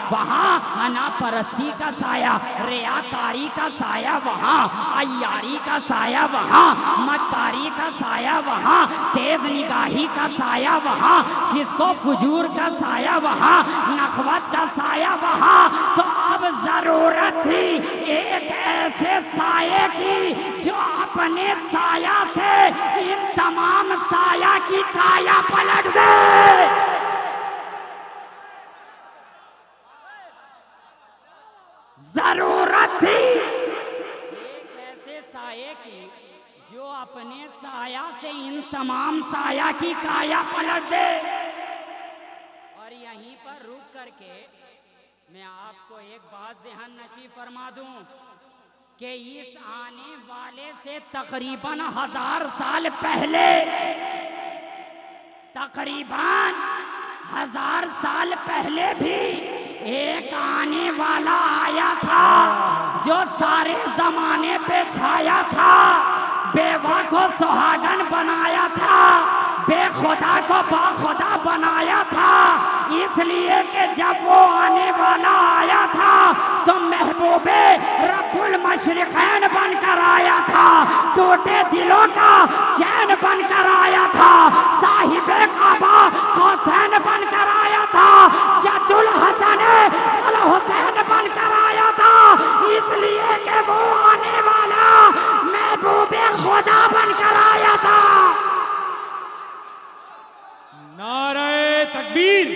वहाँ अना परस्ती का साया, रियाकारी का साया वहाँ, अय्यारी का साया वहाँ, मक्कारी का साया वहाँ, तेज निगाही का साया वहाँ, किसको फुजूर का साया वहाँ, नखवत का साया वहाँ। तो अब जरूरत थी एक ऐसे साये की जो अपने साया से इन तमाम साया की काया पलट दे। जरूरत थी एक ऐसे साये की जो अपने साया से इन तमाम साया की काया पलट दे। और यहीं पर रुक करके मैं आपको एक बात ज़हन नशीब फरमा दूं कि इस आने वाले से तकरीबन 1000 साल पहले, तकरीबन 1000 साल पहले भी एक आने वाला आया था जो सारे जमाने पे छाया था, बेवा को सुहागन बनाया था, बेखुदा को बाखुदा बनाया था। इसलिए कि जब वो आने वाला आया था तो महबूबे रब्बुल मशरिक़ैन बनकर आया था, टूटे दिलों का चैन बनकर आया था, साहिबे काबा कौसैन बनकर आया था, जद्दुल हसन अल हुसैन बनकर आया था। इसलिए कि वो आने वाला महबूबे खुदा बनकर आया था। नारे तकबीर,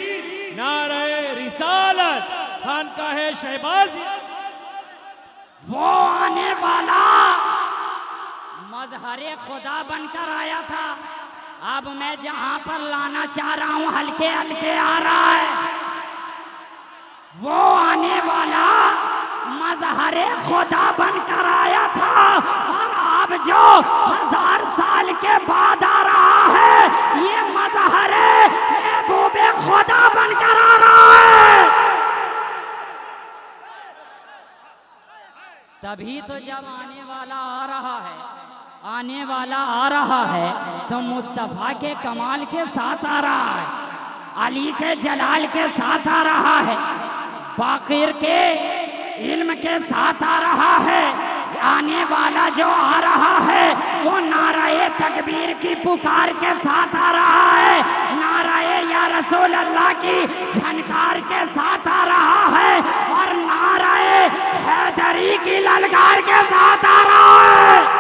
नारे रिसालत, खानकाहे शहबाज़ी। वो आने वाला मजहरे खुदा बनकर आया था। अब मैं जहां पर लाना चाह रहा हूं हल्के हल्के आ रहा है। वो आने वाला मजहरे खुदा बनकर आया था और अब जो 1000 साल के बाद आ रहा है ये मजहरे महबूबे खुदा बनकर आ रहा है। तभी तो जब आने वाला आ रहा है, आने वाला आ रहा है तो मुस्तफ़ा के कमाल के साथ आ रहा है, अली के जलाल के साथ आ रहा है, बाक़िर के इल्म के साथ आ रहा है। आने वाला जो आ रहा है वो नाराए तकबीर की पुकार के साथ आ रहा है, नाराए या रसूल अल्लाह की झनकार के साथ आ रहा है और नाराए हैदरी की ललकार के साथ आ रहा है।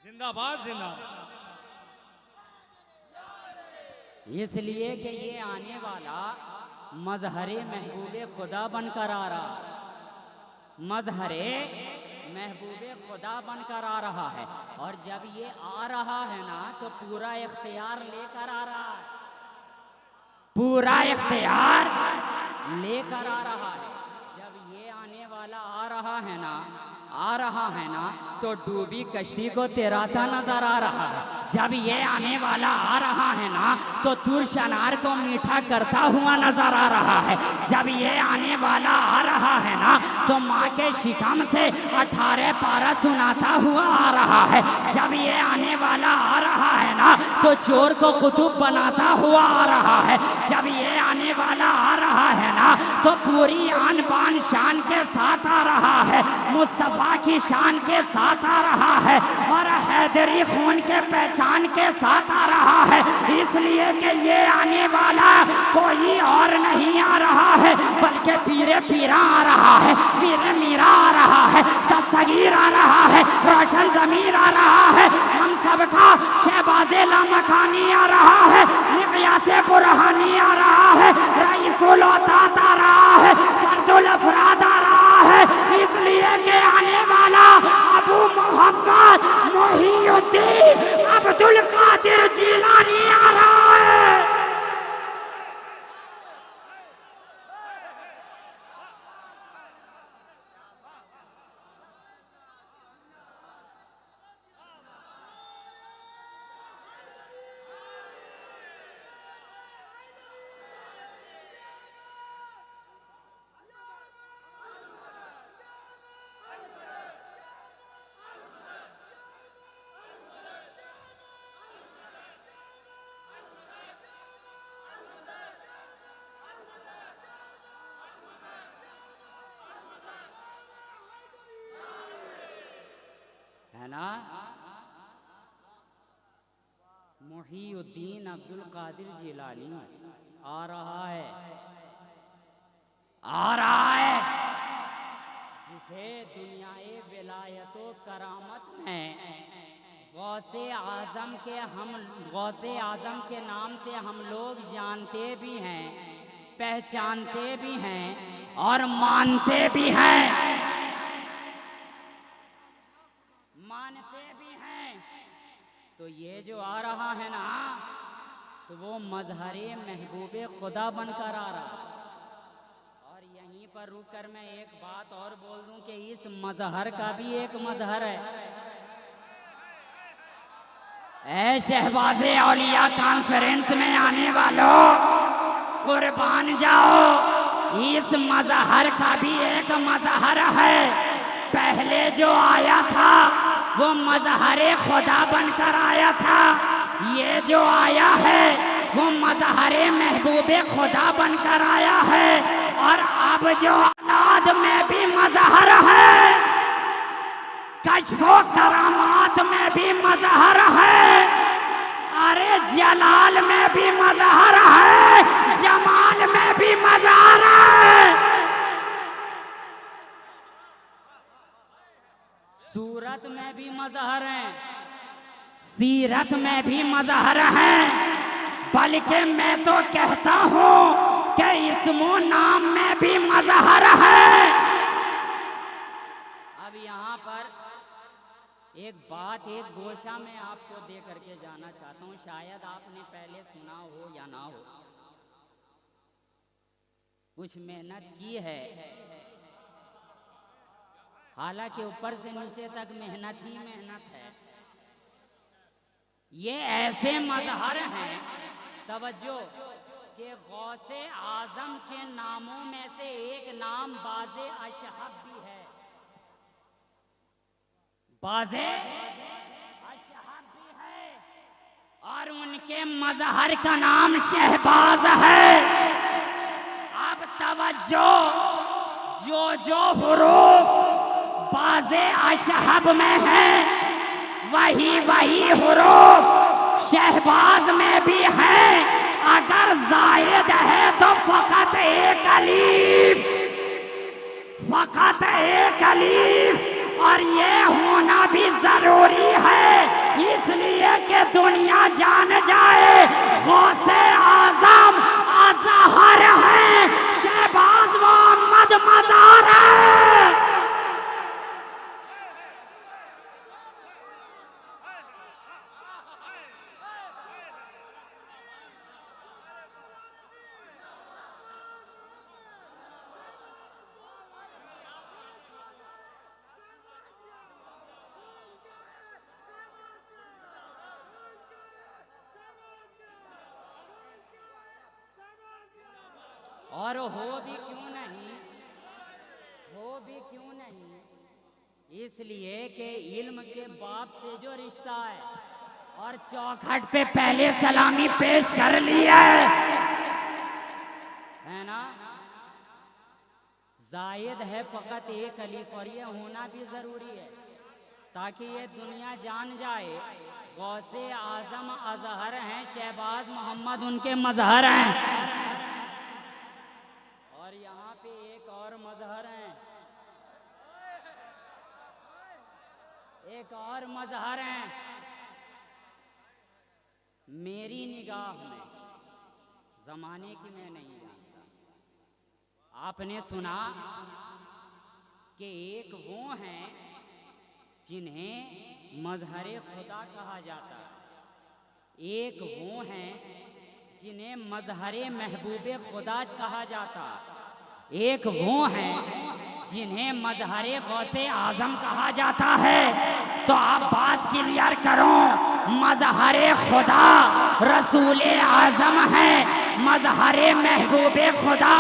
जिंदाबाद, जिंदाबाद। इसलिए कि ये आने वाला मजहरे महबूबे खुदा बनकर आ रहा है, मजहरे महबूबे खुदा बनकर आ रहा है। और जब ये आ रहा है ना तो पूरा इख्तियार लेकर आ रहा है, पूरा इख्तियार लेकर आ रहा है। जब ये आने वाला आ रहा है ना, आ रहा है ना तो डूबी कश्ती को तिराता नजर आ रहा है। जब ये आने वाला आ रहा है ना तो तुर्श अनार को मीठा करता हुआ नजर आ रहा है। जब ये आने वाला आ रहा है ना तो माँ के शिकम से 18 पारा सुनाता हुआ आ रहा है। जब ये आने वाला आ रहा है ना तो चोर को कुतुब बनाता हुआ आ रहा है। जब ये आने वाला आ रहा है ना तो पूरी आन बान शान के साथ आ रहा है, मुस्तफ़ा की शान के साथ आ रहा है और हैदरी खून के पहचान के साथ आ रहा है। इसलिए कि ये आने वाला कोई और नहीं आ रहा है बल्कि पीरे पीरा आ रहा है, पीरे मीरा आ रहा है, दस्तगीर आ रहा है, रोशन ज़मीर आ रहा है, हम सबका शहबाज़े लामकानी आ रहा है, निक़यासे बुरहानी आ रहा है, रईसुल औतात आ रहा है, फर्दुल अफराद आ रहा है। इसलिए कि आने वाला अबू मोहम्मद मोहिउद्दीन अब्दुल कादिर जिलानी आ रहा है। ना। मुहीउद्दीन अब्दुल कादिर जिलानी आ रहा है, आ रहा है, जिसे दुनियाए विलायतो करामत में गौसे आजम के नाम से हम लोग जानते भी हैं, पहचानते भी हैं और मानते भी हैं, मानते भी हैं। तो ये जो आ रहा है ना, तो वो मजहरे महबूबे खुदा बनकर आ रहा है। और यहीं पर रुक कर मैं एक बात और बोल दूं कि इस मजहर का भी एक मजहर है। ऐ शहबाज़े औलिया कॉन्फ्रेंस में आने वालों, कुर्बान जाओ, इस मजहर का भी एक मजहर है। पहले जो आया था वो मजहरे खुदा बनकर आया था, ये जो आया है वो मजहरे महबूबे खुदा बनकर आया है। और अब जो औलाद में भी मजहर है, कश्फो करामात में भी मजहर है, अरे जलाल में भी मजहर है, जमाल में भी मजहर है, सूरत में भी मजहर है, सीरत में भी मजहर है। बल्कि मैं तो कहता हूँ कि इस्मो नाम में भी मजहर है। अब यहाँ पर एक बात, एक गोशा में आपको दे करके जाना चाहता हूँ, शायद आपने पहले सुना हो या ना हो। कुछ मेहनत की है, हालांकि ऊपर से नीचे तक मेहनत ही मेहनत है। ये ऐसे मजहर हैं, तवज्जो, कि गौसे आजम के नामों में से एक नाम बाज़े अशहब भी है। बाज़े अशहब भी है और उनके मजहर का नाम शहबाज है। अब तवज्जो, जो हुरूफ बाज़े अशहब में है, वही हुरूफ शहबाज में भी है। अगर जायद है तो फकत एक अलीफ, फकत एक अलीफ, और ये होना भी जरूरी है, इसलिए कि दुनिया जान जाए गौसे आजम अजहर है, शहबाज मोहम्मद मज़हर है। और हो भी क्यों नहीं, हो भी क्यों नहीं, इसलिए कि इल्म के बाप से जो रिश्ता है, और चौखट पे पहले सलामी पेश कर ली है ना। जायद है फकत एक अलीफ, और ये होना भी जरूरी है ताकि ये दुनिया जान जाए गौसे आजम अजहर हैं, शहबाज मोहम्मद उनके मजहर हैं। और यहाँ पे एक और मजहर है, एक और मजहर है। मेरी निगाह में, जमाने की मैं नहीं जानता, आपने सुना कि एक वो हैं जिन्हें मजहरे खुदा कहा जाता है, एक वो हैं जिन्हें मजहरे महबूबे खुदा कहा जाता, एक वो हैं जिन्हें मजहरे गौसे आजम कहा जाता है। तो आप बात क्लियर करो, मजहरे खुदा रसूले आजम है, मजहरे महबूबे खुदा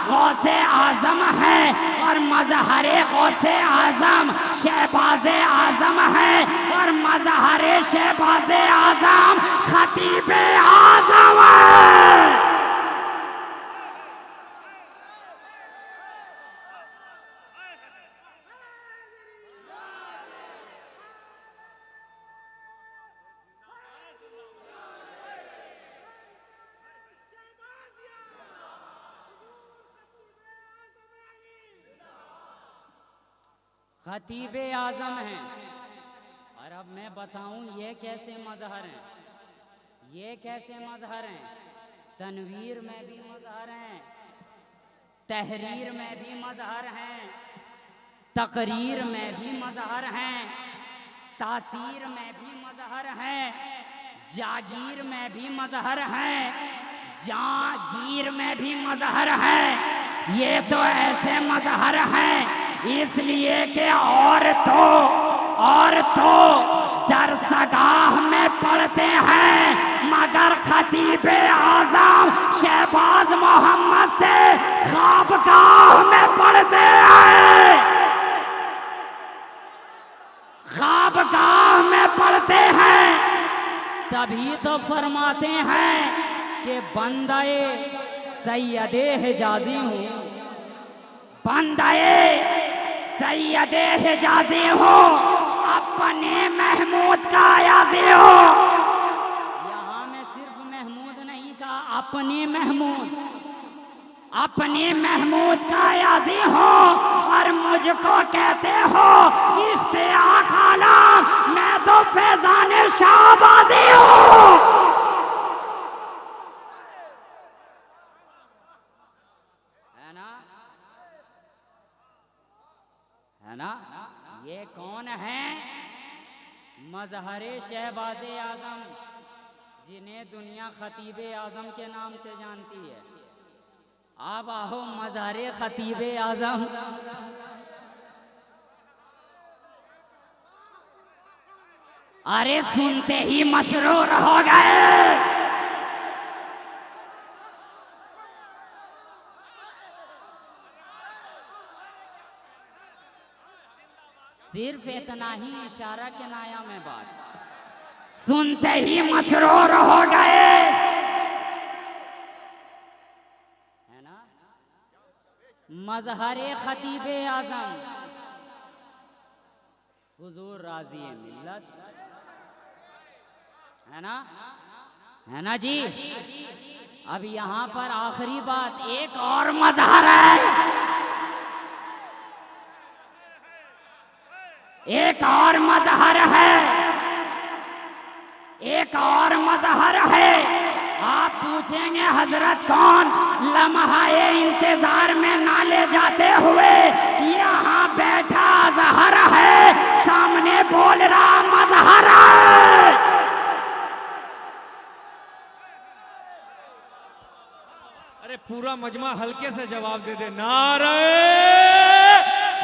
गौसे आजम है, और मजहरे गौसे आजम शहबाज़े आजम है, और मजहरे शहबाज़े आजम खतीबे आजम है। खतीब आजम हैं। और अब मैं बताऊं ये कैसे मजहर हैं, ये कैसे मजहर हैं। तनवीर में भी मजहर हैं, तहरीर में भी मजहर हैं, तकरीर में भी मजहर हैं, तासीर में भी मजहर हैं, जागीर में भी मजहर हैं, जागीर में भी मजहर हैं। ये तो ऐसे मजहर हैं इसलिए कि और तो दरसगाह में पढ़ते हैं, मगर खतीब आजम शहबाज मोहम्मद से ख्वाबगाह में पढ़ते हैं, ख्वाबगाह में पढ़ते हैं। तभी तो फरमाते हैं कि बंदाए सैयदे हिजाजी हूँ, बंदाए सैयदे हिजाजी हूँ, अपने महमूद का याजी हो। यहाँ में सिर्फ महमूद नहीं कहा, अपने महमूद का याजी हो। और मुझको कहते हो इश्तियाक आलम, मैं तो फैजान शाहबाजी हूँ। है ना? ये कौन है? मजहरे शहबाज़े आज़म, जिन्हें दुनिया खतीब आज़म के नाम से जानती है। अब आओ मजहरे खतीब आज़म। अरे सुनते ही मसरूर हो गए। सिर्फ इतना ही इशारा के नाया में बात, सुनते ही मसरूर हो गए। है ना? मजहरे खतीब आज़म हुजूर राज़ी मिल्लत, है ना जी? अब यहाँ पर आखिरी बात, एक और मजहर है, एक और मजहर है, एक और मजहर है। आप पूछेंगे हजरत कौन? लम्हाए इंतजार में ना ले जाते हुए यहाँ बैठा अजहर है, सामने बोल रहा मजहर है। अरे पूरा मजमा हल्के से जवाब दे दे, नारे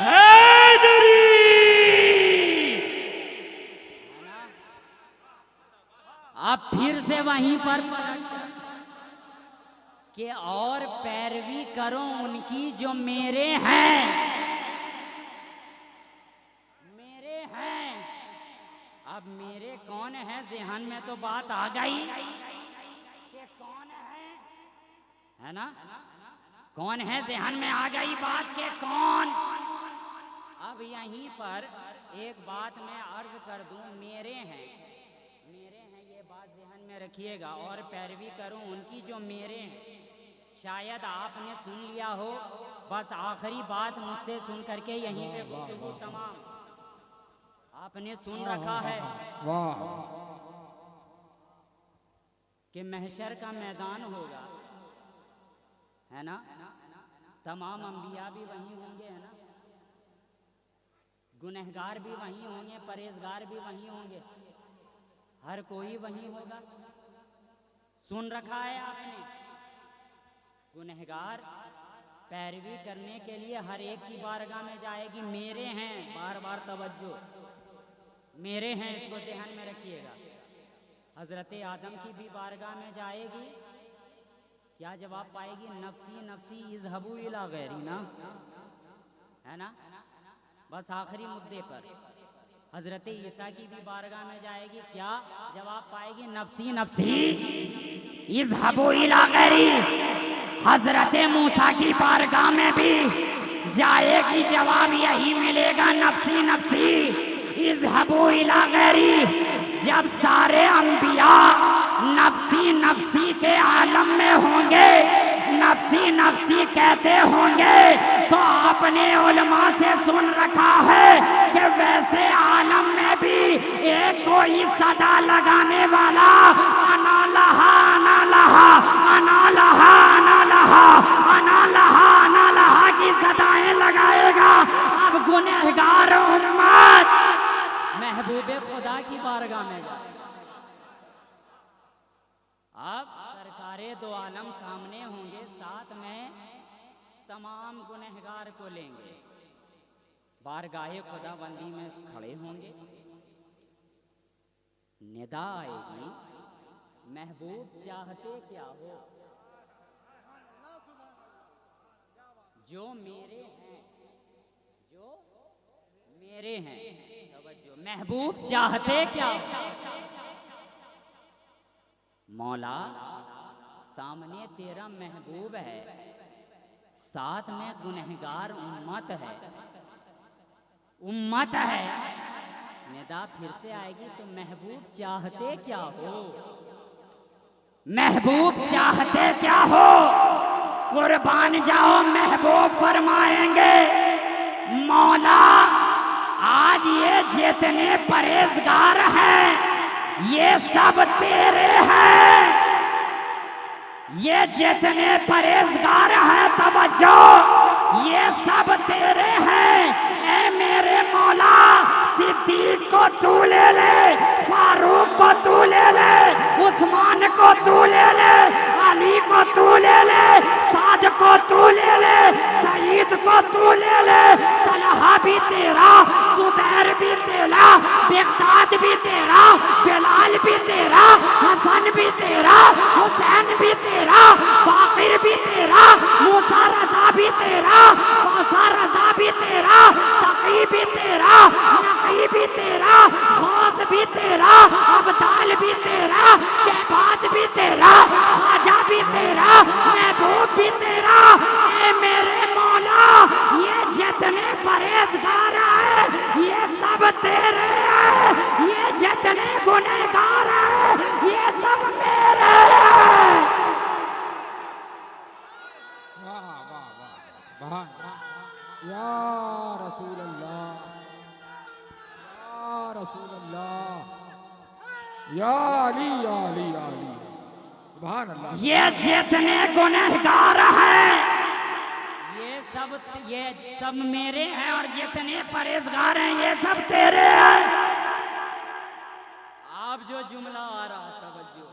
हैदरी। अब फिर से वहीं पर कि और पैरवी करो उनकी जो मेरे हैं, मेरे हैं। अब मेरे कौन है? ज़हन में तो बात आ गई कि कौन है ना? कौन है? ज़हन में आ गई बात के कौन। अब यहीं पर एक बात मैं अर्ज कर दूं, मेरे हैं ये बात ज़हन में रखिएगा, और पैरवी करूं उनकी जो मेरे हैं। शायद आपने सुन लिया हो, बस आखिरी बात मुझसे सुन करके यहीं पे गुफ्तगू तमाम। आपने सुन रखा है कि महशर का मैदान होगा, है ना? तमाम अंबिया भी वहीं होंगे, है ना? गुनहगार भी वहीं होंगे, परहेजगार भी वहीं होंगे, हर कोई वहीं होगा। सुन रखा है आपने? गुनहगार पैरवी करने के लिए हर एक की बारगाह में जाएगी, मेरे हैं, बार बार तवज्जो, मेरे हैं, इसको ध्यान में रखिएगा। हजरत आदम की भी बारगाह में जाएगी, क्या जवाब पाएगी? नफसी नफसी इज़हबू इला गैरी, ना? है ना? बस आखिरी मुद्दे पर हजरत ईसा की भी बारगाह में जाएगी, क्या जवाब पाएगी? नफसी नफसी इज़हबू इला गैरी। हजरत मूसा की बारगाह में भी जाएगी, जवाब यही मिलेगा, नफसी नफसी इज़हबू इला गैरी। जब सारे अंबिया नफसी नफसी के आलम में होंगे, नफसी नफसी कहते होंगे तो आपने उलमा से सुन रखा है कि वैसे आलम में भी एक कोई सदा लगाने वाला अना लहा अना लहा अना लहा अना लहा अना लहा अना लहा की सदाएं लगाएगा। अब गुनहगार उम्मत महबूबे खुदा की बारगाह में जाए। अब सरकारे दो आलम सामने होंगे, साथ में तमाम गुनहगार को लेंगे, बारगाहे खुदाबंदी में खड़े होंगे। निदा आएगी, महबूब चाहते क्या हो? जो मेरे हैं, जो मेरे हैं, तवज्जो, महबूब चाहते क्या हो? मौला सामने तेरा महबूब है, साथ में गुनहगार उम्मत है, उम्मत है। निदा फिर से आएगी तो महबूब चाहते क्या हो? महबूब चाहते क्या हो? कुर्बान जाओ महबूब फरमाएंगे, मौला आज ये जितने परहेजगार हैं ये सब तेरे हैं, ये जितने परहेजगार हैं तवज्जो ये सब तेरे हैं। ए मेरे मौला सिद्दीक को तू ले ले, फारूक को तू ले ले, उस्मान को तू ले ले, अली को तू ले ले, साद को तू ले ले, सईद को तू ले ले, तलहा भी तेरा, सुबैर भी तेरा, बिगदाद भी तेरा, बिलाल भी तेरा, हसन भी तेरा, हुसैन भी तेरा, बाकिर भी तेरा, मूसा रजा भी तेरा, मौसा रजा भी तेरा, तकी भी तेरा, नकी भी तेरा, गौस भी तेरा, अब्दाल भी तेरा, शहबाज भी तेरा, ख्वाजा भी तेरा, महबूब भी तेरा। ए मेरे मौला ये जितने परहेजगार हैं ये सब तेरे हैं, ये जितने गुनहगार हैं ये सब मेरे हैं। या रसूल अल्लाह, या रसूल अल्लाह, या अली या अली या अली, सुभान अल्लाह। ये जितने गुनहगार हैं ये सब मेरे हैं और जितने परहेजगार हैं ये सब तेरे हैं। आप जो जुमला आ रहा तवज्जो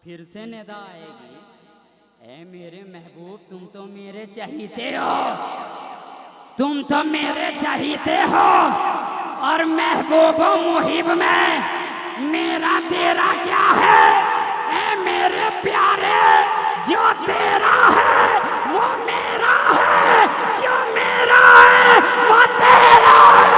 फिर से निदा आएगी, ए मेरे महबूब तुम तो मेरे चहीते हो, तुम तो मेरे चहीते हो और महबूब मुहिब में मेरा तेरा क्या है? ए मेरे प्यारे जो तेरा है वो मेरा है, जो मेरा है वो तेरा है।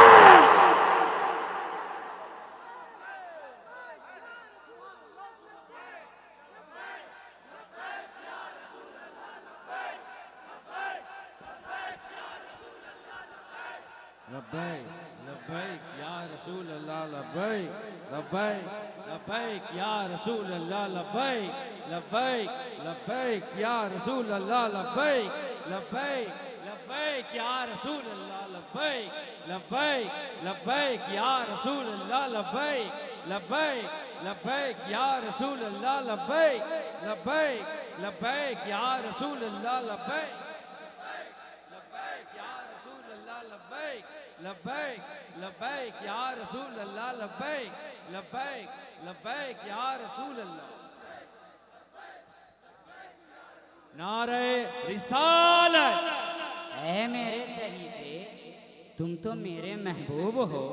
लब्बैक लब्बैक या रसूल अल्लाह, लब्बैक लब्बैक लब्बैक या रसूल अल्लाह, लब्बैक लब्बैक लब्बैक या रसूल अल्लाह, लब्बैक लब्बैक लब्बैक या रसूल अल्लाह, लब्बैक लब्बैक लब्बैक या रसूल अल्लाह, लब्बैक लब्बैक लब्बैक या रसूल अल्लाह, लब्बैक लब्बैक लब्बैक या रसूल अल्लाह, लब्बैक लब्बैक लब्बैक लब्बैक या रसूल अल्लाह, लब्बैक लब्बैक लब्बैक या रसूल अल्लाह। नारे रिसालत। ऐ मेरे चहीते तुम तो मेरे महबूब हो,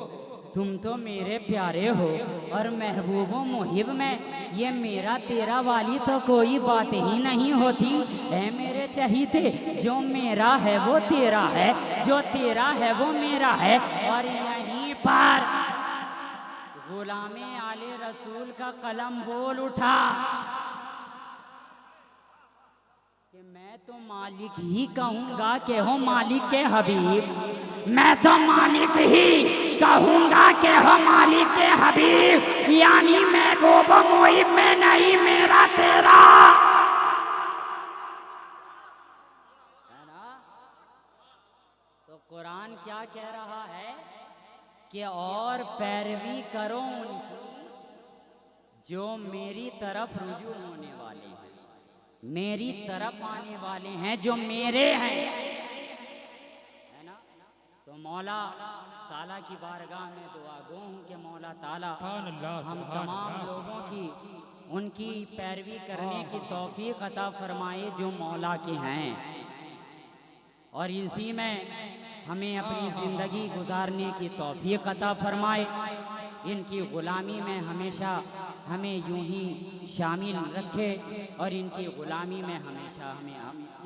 तुम तो मेरे प्यारे हो और महबूब मुहिब में ये मेरा तेरा वाली तो कोई बात ही नहीं होती। ऐ मेरे चहीते जो मेरा है वो तेरा है, जो तेरा है वो मेरा है। और यहीं पर गुलामे आले रसूल का कलम बोल उठा कि मैं तो मालिक ही कहूँगा कि हो मालिक के हबीब, मैं तो मालिक ही कहूँगा कि हो मालिक के हबीब। यानी महबूब मुहिब में नहीं मेरा तेरा। कुरान क्या कह रहा है कि और पैरवी करो उनकी जो मेरी तरफ रुजू होने वाले हैं, मेरी तरफ आने वाले हैं, जो मेरे हैं, है ना। तो मौला ताला की बारगाह में दुआ गो हूँ कि मौला ताला हम तमाम लोगों की उनकी पैरवी करने की तौफीक अता फरमाए जो मौला के हैं, और इसी में हमें अपनी ज़िंदगी गुजारने की तौफीक अता फरमाए। इनकी ग़ुलामी में हमेशा हमें यूं ही शामिल रखे और इनकी ग़ुलामी में हमेशा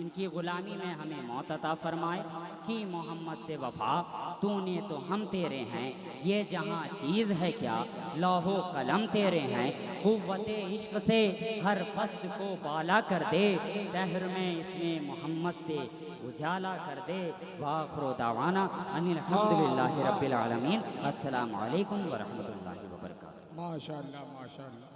इनकी ग़ुलामी में हमें मौत अता फरमाए। कि मोहम्मद से वफ़ा तूने तो हम तेरे हैं, ये जहाँ चीज़ है क्या लौहो कलम तेरे हैं। क़ुव्वते इश्क़ से हर पस्त को बाला कर दे, दहर में इसमें मोहम्मद से उजाला कर दे। वाखिरु दावाना अनिल हम्दुलिल्लाहि रब्बिल आलमीन। अस्सलामु अलैकुम व रहमतुल्लाहि व बरकातुहू। माशाअल्लाह माशाअल्लाह।